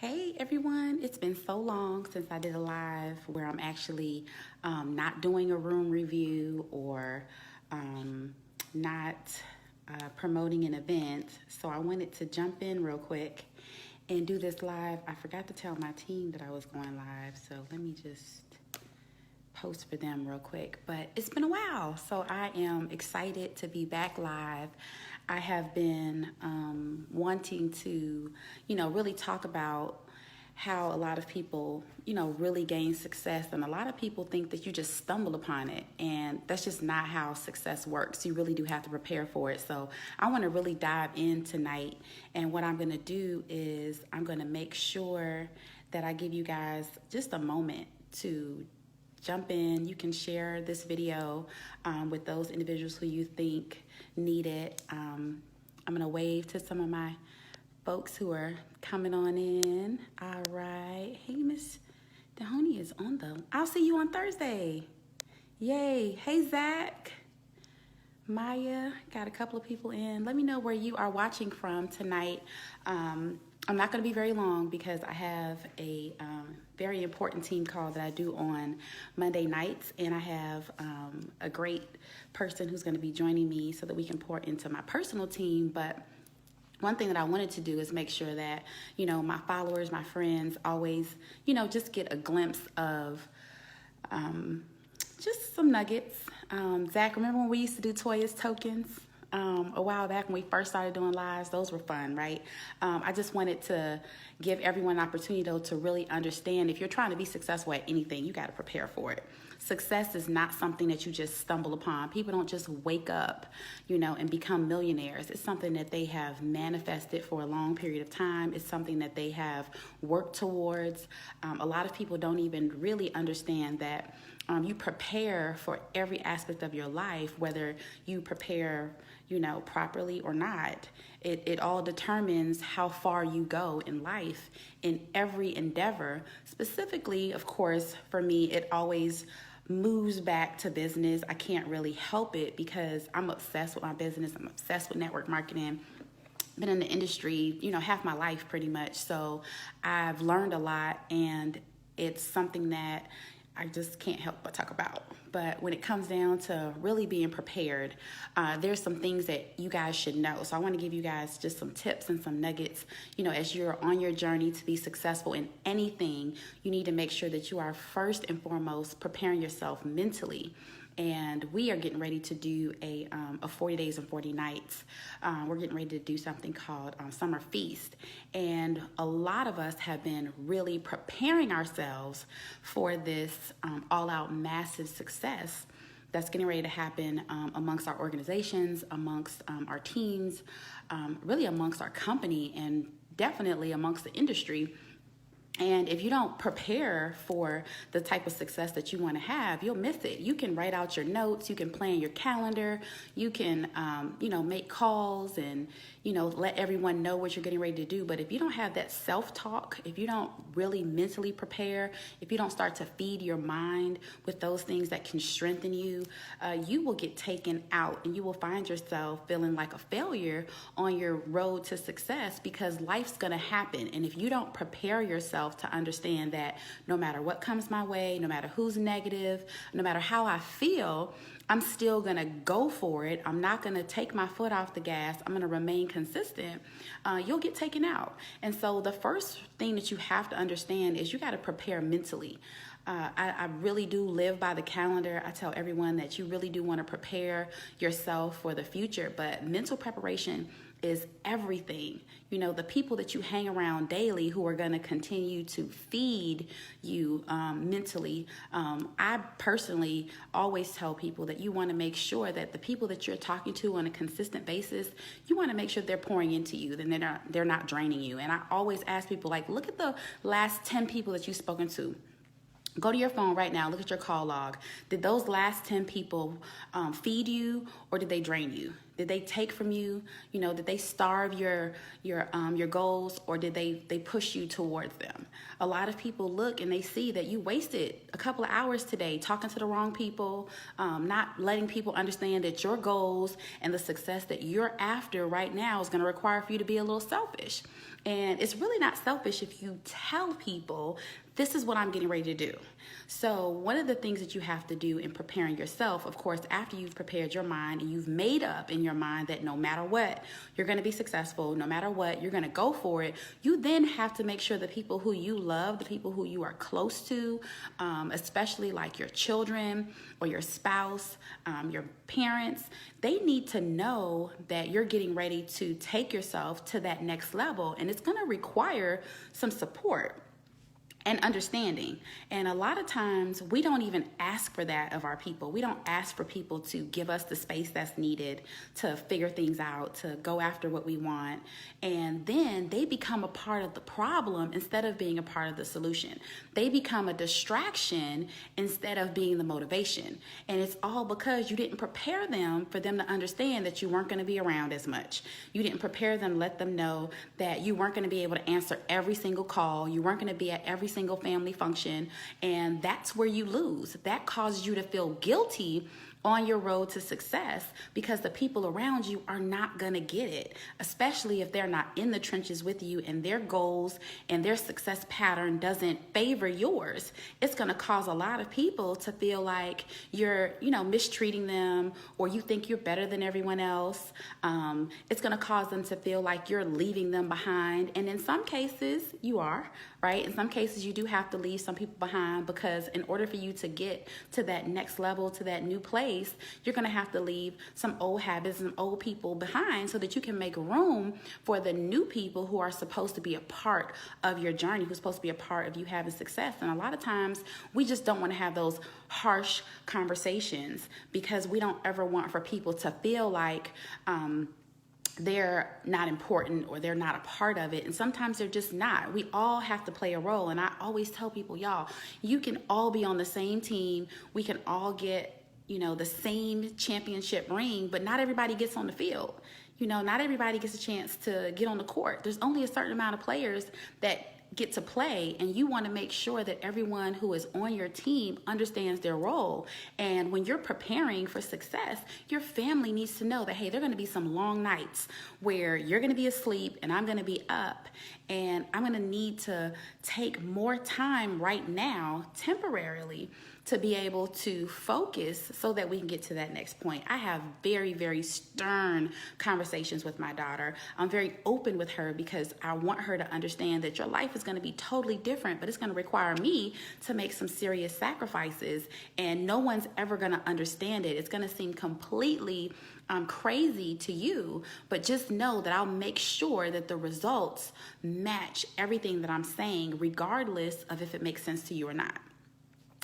Hey everyone, it's been so long since I did a live where I'm actually not doing a room review or not promoting an event. So I wanted to jump in real quick and do this live. I forgot to tell my team that I was going live, so let me just post for them real quick. But it's been a while, so I am excited to be back live. I have been wanting to, really talk about how a lot of people, really gain success. And a lot of people think that you just stumble upon it. And that's just not how success works. You really do have to prepare for it. So I want to really dive in tonight. And what I'm going to do is I'm going to make sure that I give you guys just a moment to jump in. You can share this video with those individuals who you think need it. I'm going to wave to some of my folks who are coming on in. All right. Hey, Miss Dahoney is on I'll see you on Thursday. Yay. Hey, Zach. Maya, got a couple of people in. Let me know where you are watching from tonight. I'm not going to be very long because I have a very important team call that I do on Monday nights, and I have a great person who's going to be joining me so that we can pour into my personal team. But one thing that I wanted to do is make sure that, my followers, my friends always, just get a glimpse of just some nuggets. Zach, remember when we used to do Toya's tokens? A while back when we first started doing lives, those were fun, right? I just wanted to give everyone an opportunity, though, to really understand if you're trying to be successful at anything, you got to prepare for it. Success is not something that you just stumble upon. People don't just wake up, and become millionaires. It's something that they have manifested for a long period of time. It's something that they have worked towards. A lot of people don't even really understand that you prepare for every aspect of your life, whether you prepare, properly or not. It all determines how far you go in life, in every endeavor. Specifically, of course, for me, it always moves back to business. I can't really help it because I'm obsessed with my business. I'm obsessed with network marketing. Been in the industry, half my life pretty much. So I've learned a lot, and it's something that I just can't help but talk about. But when it comes down to really being prepared, there's some things that you guys should know. So I want to give you guys just some tips and some nuggets. As you're on your journey to be successful in anything, you need to make sure that you are first and foremost preparing yourself mentally. And we are getting ready to do a 40 days and 40 nights. We're getting ready to do something called Summer Feast. And a lot of us have been really preparing ourselves for this all-out massive success that's getting ready to happen amongst our organizations, amongst our teams, really amongst our company, and definitely amongst the industry. And if you don't prepare for the type of success that you want to have, you'll miss it. You can write out your notes, you can plan your calendar, you can, make calls and, let everyone know what you're getting ready to do. But if you don't have that self-talk, if you don't really mentally prepare, if you don't start to feed your mind with those things that can strengthen you, you will get taken out and you will find yourself feeling like a failure on your road to success because life's going to happen. And if you don't prepare yourself to understand that no matter what comes my way, no matter who's negative, no matter how I feel, I'm still going to go for it. I'm not going to take my foot off the gas. I'm going to remain consistent. You'll get taken out. And so the first thing that you have to understand is you got to prepare mentally. I really do live by the calendar. I tell everyone that you really do want to prepare yourself for the future, but mental preparation is everything. The people that you hang around daily who are going to continue to feed you mentally. I personally always tell people that you want to make sure that the people that you're talking to on a consistent basis, you want to make sure they're pouring into you, then they're not draining you. And I always ask people, look at the last 10 people that you've spoken to. Go to your phone right now. Look at your call log. Did those last 10 people feed you, or did they drain you? Did they take from you? Did they starve your goals, or did they push you towards them? A lot of people look and they see that you wasted a couple of hours today talking to the wrong people, not letting people understand that your goals and the success that you're after right now is going to require for you to be a little selfish. And it's really not selfish if you tell people, this is what I'm getting ready to do. So one of the things that you have to do in preparing yourself, of course, after you've prepared your mind and you've made up in your mind that no matter what, you're going to be successful, no matter what, you're going to go for it, you then have to make sure the people who you love, the people who you are close to, especially like your children or your spouse, your parents, they need to know that you're getting ready to take yourself to that next level, and it's going to require some support and understanding. And a lot of times we don't even ask for that of our people. We don't ask for people to give us the space that's needed to figure things out, to go after what we want. And then they become a part of the problem instead of being a part of the solution. They become a distraction instead of being the motivation. And it's all because you didn't prepare them for them to understand that you weren't going to be around as much. You didn't prepare them, let them know that you weren't going to be able to answer every single call. You weren't going to be at every single family function, and that's where you lose. That causes you to feel guilty on your road to success because the people around you are not going to get it, especially if they're not in the trenches with you and their goals and their success pattern doesn't favor yours. It's going to cause a lot of people to feel like you're, mistreating them, or you think you're better than everyone else. It's going to cause them to feel like you're leaving them behind. And in some cases you are, right? In some cases you do have to leave some people behind, because in order for you to get to that next level, to that new place, you're going to have to leave some old habits and old people behind so that you can make room for the new people who are supposed to be a part of your journey, who's supposed to be a part of you having success. And a lot of times we just don't want to have those harsh conversations because we don't ever want for people to feel like they're not important or they're not a part of it. And sometimes they're just not. We all have to play a role. And I always tell people, y'all, you can all be on the same team. We can all get the same championship ring, but not everybody gets on the field. Not everybody gets a chance to get on the court. There's only a certain amount of players that get to play, and you want to make sure that everyone who is on your team understands their role. And when you're preparing for success, your family needs to know that, hey, there are going to be some long nights where you're going to be asleep and I'm going to be up, and I'm going to need to take more time right now temporarily to be able to focus so that we can get to that next point. I have very, very stern conversations with my daughter. I'm very open with her because I want her to understand that your life is going to be totally different, but it's going to require me to make some serious sacrifices, and no one's ever going to understand it. It's going to seem completely crazy to you, but just know that I'll make sure that the results match everything that I'm saying, regardless of if it makes sense to you or not.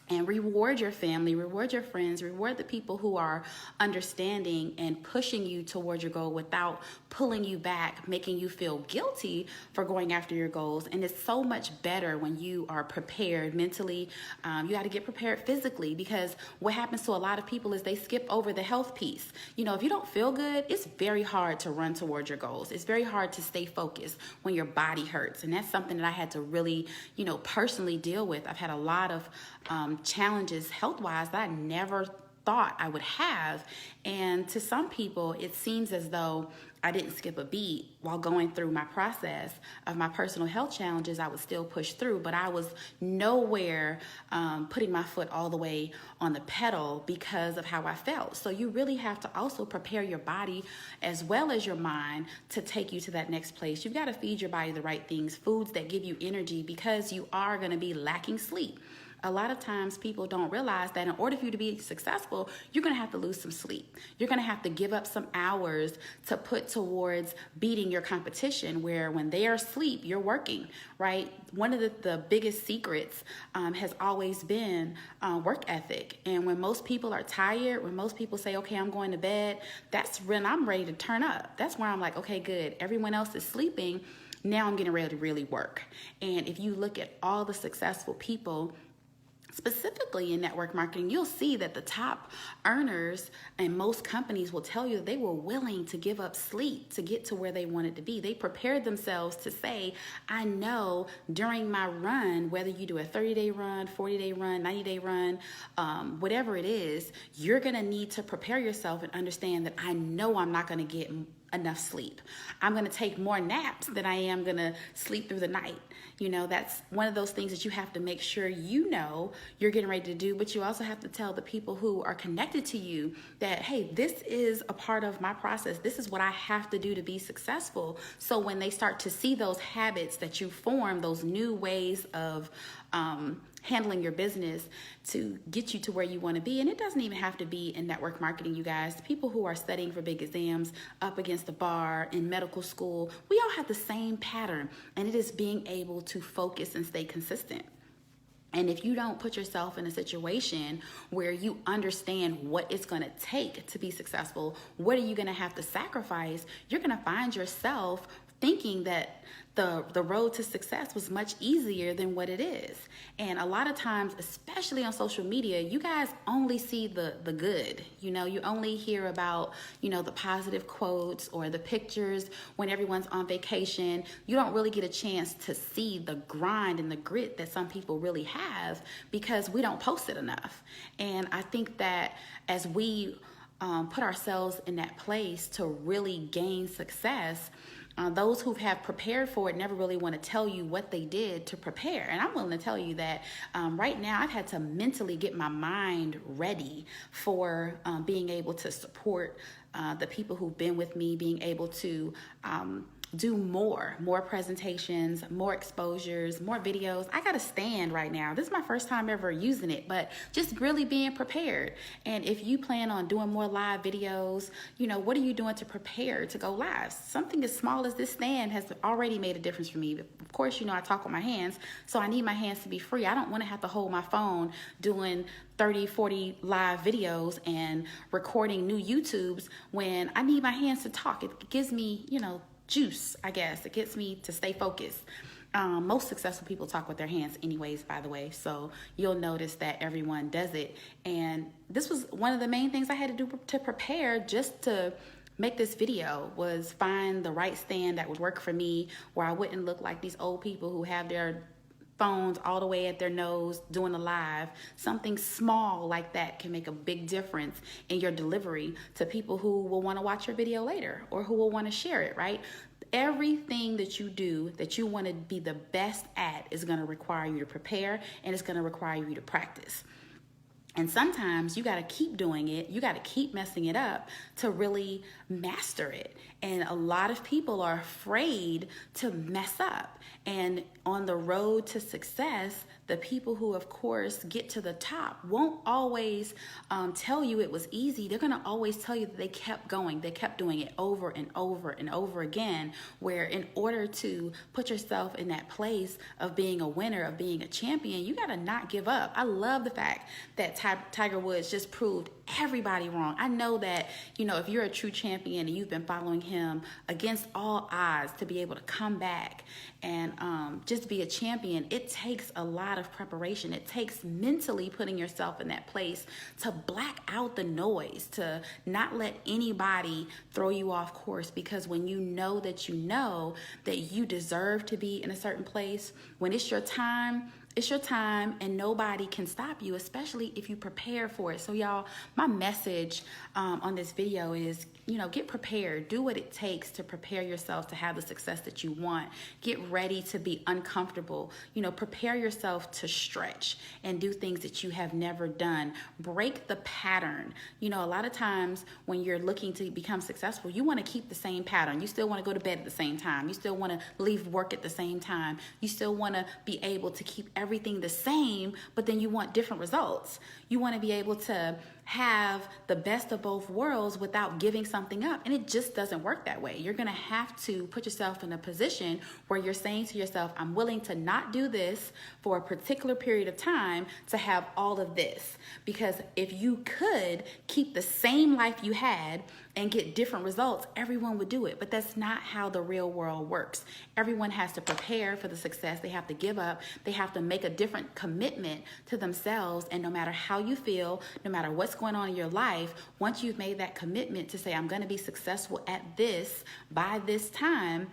And reward your family, reward your friends, reward the people who are understanding and pushing you towards your goal without pulling you back, making you feel guilty for going after your goals. And it's so much better when you are prepared mentally. You got to get prepared physically, because what happens to a lot of people is they skip over the health piece. If you don't feel good, it's very hard to run towards your goals. It's very hard to stay focused when your body hurts. And that's something that I had to really, personally deal with. I've had a lot of challenges health-wise that I never thought I would have. And to some people, it seems as though I didn't skip a beat while going through my process of my personal health challenges. I would still push through, but I was nowhere putting my foot all the way on the pedal because of how I felt. So you really have to also prepare your body as well as your mind to take you to that next place. You've got to feed your body the right things, foods that give you energy, because you are going to be lacking sleep. A lot of times people don't realize that in order for you to be successful, you're going to have to lose some sleep. You're going to have to give up some hours to put towards beating your competition, where when they are asleep, you're working, right? One of the biggest secrets has always been work ethic. And when most people are tired, when most people say, okay, I'm going to bed, that's when I'm ready to turn up. That's where I'm like, okay, good. Everyone else is sleeping. Now I'm getting ready to really work. And if you look at all the successful people, specifically in network marketing, you'll see that the top earners and most companies will tell you that they were willing to give up sleep to get to where they wanted to be. They prepared themselves to say, I know during my run, whether you do a 30-day run, 40-day run, 90-day run, whatever it is, you're going to need to prepare yourself and understand that I know I'm not going to get enough sleep. I'm going to take more naps than I am going to sleep through the night. You know, that's one of those things that you have to make sure you know you're getting ready to do, but you also have to tell the people who are connected to you that, hey, this is a part of my process. This is what I have to do to be successful. So when they start to see those habits that you form, those new ways of handling your business to get you to where you want to be. And it doesn't even have to be in network marketing, you guys. People who are studying for big exams, up against the bar, in medical school, we all have the same pattern, and it is being able to focus and stay consistent. And if you don't put yourself in a situation where you understand what it's going to take to be successful, what are you going to have to sacrifice, you're going to find yourself thinking that the road to success was much easier than what it is. And a lot of times, especially on social media, you guys only see the good. You know, you only hear about, you know, the positive quotes or the pictures when everyone's on vacation. You don't really get a chance to see the grind and the grit that some people really have because we don't post it enough. And I think that as we put ourselves in that place to really gain success, those who have prepared for it never really want to tell you what they did to prepare. And I'm willing to tell you that right now I've had to mentally get my mind ready for being able to support the people who've been with me, being able to do more presentations, more exposures, more videos. I got a stand right now. This is my first time ever using it, but just really being prepared. And if you plan on doing more live videos, you know, what are you doing to prepare to go live? Something as small as this stand has already made a difference for me. Of course, you know, I talk with my hands, so I need my hands to be free. I don't want to have to hold my phone doing 30, 40 live videos and recording new YouTubes when I need my hands to talk. It gives me, you know, juice, I guess. It gets me to stay focused. Most successful people talk with their hands anyways, by the way, so you'll notice that everyone does it. And this was one of the main things I had to do to prepare just to make this video, was find the right stand that would work for me, where I wouldn't look like these old people who have their phones all the way at their nose doing a live. Something small like that can make a big difference in your delivery to people who will want to watch your video later or who will want to share it, right? Everything that you do that you want to be the best at is going to require you to prepare, and it's going to require you to practice. And sometimes you got to keep doing it. You got to keep messing it up to really master it. And a lot of people are afraid to mess up. And on the road to success, the people who, of course, get to the top won't always tell you it was easy. They're going to always tell you that they kept going. They kept doing it over and over and over again, where in order to put yourself in that place of being a winner, of being a champion, you got to not give up. I love the fact that Tiger Woods just proved everybody wrong. I know that, you know, if you're a true champion and you've been following him against all odds, to be able to come back and just be a champion, it takes a lot of preparation. It takes mentally putting yourself in that place to black out the noise, to not let anybody throw you off course, because when you know that you deserve to be in a certain place, when it's your time, and nobody can stop you, especially if you prepare for it. So y'all, my message on this video is, you know, get prepared. Do what it takes to prepare yourself to have the success that you want. Get ready to be uncomfortable. You know, prepare yourself to stretch and do things that you have never done. Break the pattern. You know, a lot of times when you're looking to become successful, you want to keep the same pattern. You still want to go to bed at the same time. You still want to leave work at the same time. You still want to be able to keep everything the same, but then you want different results. You want to be able to have the best of both worlds without giving something up. And it just doesn't work that way. You're going to have to put yourself in a position where you're saying to yourself, I'm willing to not do this for a particular period of time to have all of this. Because if you could keep the same life you had and get different results, everyone would do it. But that's not how the real world works. Everyone has to prepare for the success. They have to give up. They have to make a different commitment to themselves. And no matter how you feel, no matter what's going on in your life, once you've made that commitment to say, I'm going to be successful at this by this time,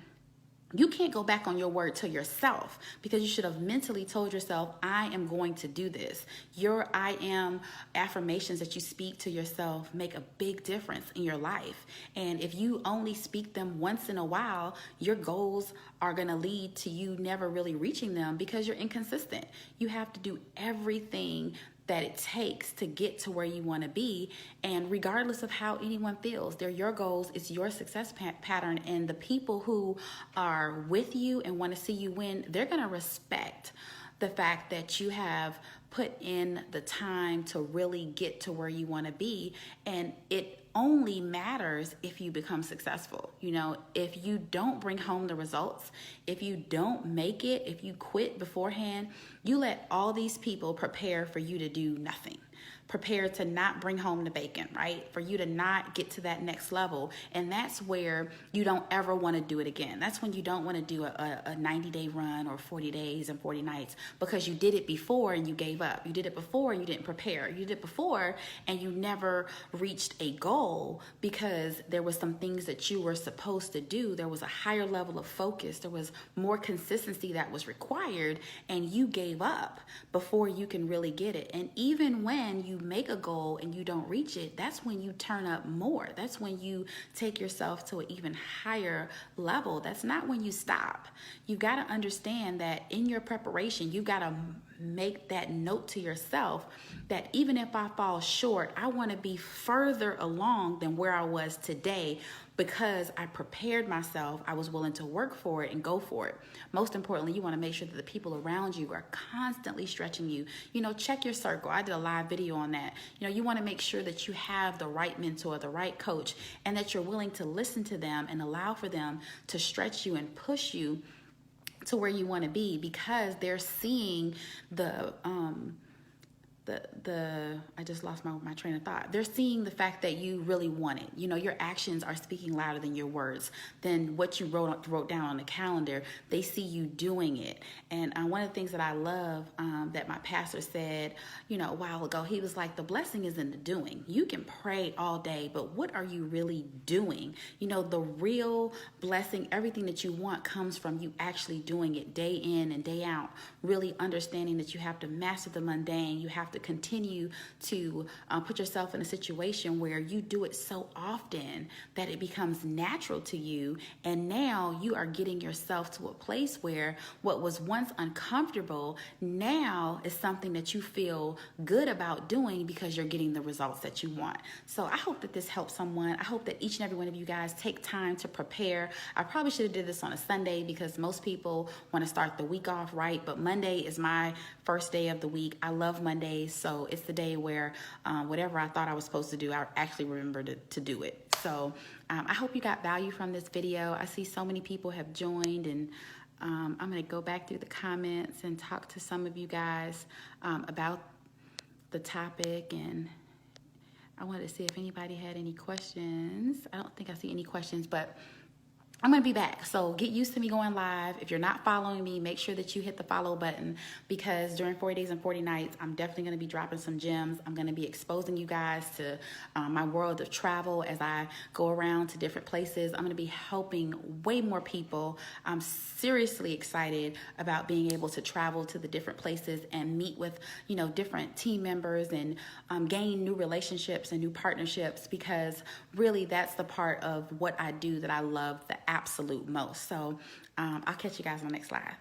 you can't go back on your word to yourself, because you should have mentally told yourself, I am going to do this. Your I am affirmations that you speak to yourself make a big difference in your life. And if you only speak them once in a while, your goals are going to lead to you never really reaching them because you're inconsistent. You have to do everything that it takes to get to where you want to be. And regardless of how anyone feels, they're your goals, it's your success pattern. And the people who are with you and want to see you win, they're going to respect the fact that you have put in the time to really get to where you want to be. And it only matters if you become successful. You know, if you don't bring home the results, if you don't make it, if you quit beforehand, you let all these people prepare for you to do nothing. Prepare to not bring home the bacon, right? For you to not get to that next level. And that's where you don't ever want to do it again. That's when you don't want to do a 90-day run or 40 days and 40 nights because you did it before and you gave up. You did it before and you didn't prepare. You did it before and you never reached a goal because there was some things that you were supposed to do. There was a higher level of focus. There was more consistency that was required, and you gave up before you can really get it. And even when you make a goal and you don't reach it, that's when you turn up more. That's when you take yourself to an even higher level. That's not when you stop. You've got to understand that in your preparation, you've got to make that note to yourself that even if I fall short, I want to be further along than where I was today because I prepared myself. I was willing to work for it and go for it. Most importantly, you want to make sure that the people around you are constantly stretching you. You know, check your circle. I did a live video on that. You know, you want to make sure that you have the right mentor, the right coach, and that you're willing to listen to them and allow for them to stretch you and push you to where you want to be, because they're seeing the I just lost my train of thought. They're seeing the fact that you really want it. You know, your actions are speaking louder than your words, than what you wrote down on the calendar. They see you doing it. And one of the things that I love that my pastor said, you know, a while ago, he was like, the blessing is in the doing. You can pray all day, but what are you really doing? You know, the real blessing, everything that you want comes from you actually doing it day in and day out, really understanding that you have to master the mundane. You have to continue to put yourself in a situation where you do it so often that it becomes natural to you. And now you are getting yourself to a place where what was once uncomfortable now is something that you feel good about doing because you're getting the results that you want. So I hope that this helps someone. I hope that each and every one of you guys take time to prepare. I probably should have did this on a Sunday because most people want to start the week off right, but Monday is my first day of the week. I love Mondays. So it's the day where whatever I thought I was supposed to do, I actually remembered to do it. So I hope you got value from this video. I see so many people have joined, and I'm going to go back through the comments and talk to some of you guys about the topic. And I wanted to see if anybody had any questions. I don't think I see any questions, but I'm going to be back. So get used to me going live. If you're not following me, make sure that you hit the follow button, because during 40 days and 40 nights, I'm definitely going to be dropping some gems. I'm going to be exposing you guys to my world of travel as I go around to different places. I'm going to be helping way more people. I'm seriously excited about being able to travel to the different places and meet with, you know, different team members and gain new relationships and new partnerships, because really that's the part of what I do that I love the absolute most. So I'll catch you guys on the next live.